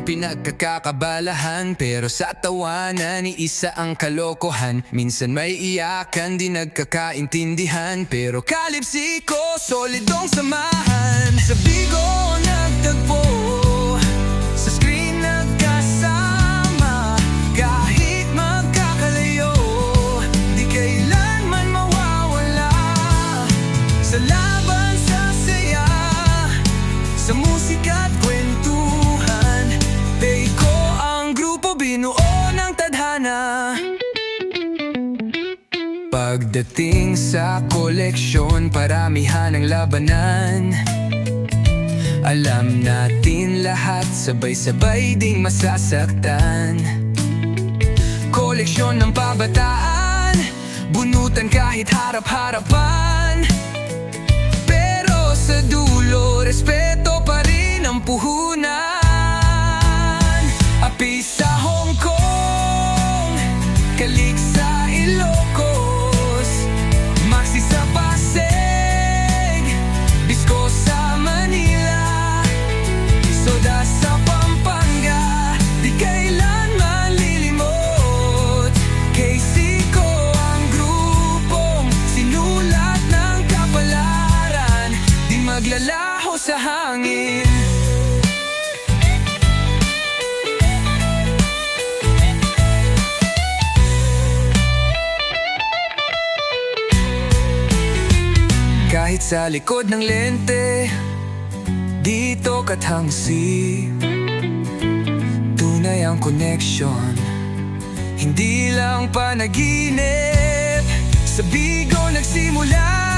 pinagkakabalahan, pero sa tawanan isa ang kalokohan. Minsan may iyakan, di nagkakaintindihan, pero kalipsiko, solidong samahan. Sa bigo nagtagpo, sa screen nagkasama, kahit magkakalayo, di kailanman mawawala. Sa laban, sa saya, sa musika at kwentuhan, Peiko ang grupo binuo ng tadhana. Pagdating sa koleksyon, paramihan ang labanan. Alam natin lahat, sabay-sabay ding masasaktan. Koleksyon ng pabataan, bunutan kahit harap-harapan. Pero sa dulo, respeto pa rin ang puhunan. Api sa Hong Kong, Kalik sa Ilocos, Maxi sa Pasig, Bisco sa Manila, Soda sa Pampanga, di kailanman lilimot. KCCO ang grupong sinulat ng kapalaran, di maglalaho sa hangin. Kahit sa likod ng lente, dito katangsi, tunay ang connection, hindi lang panaginip. Sa Bigo nagsimula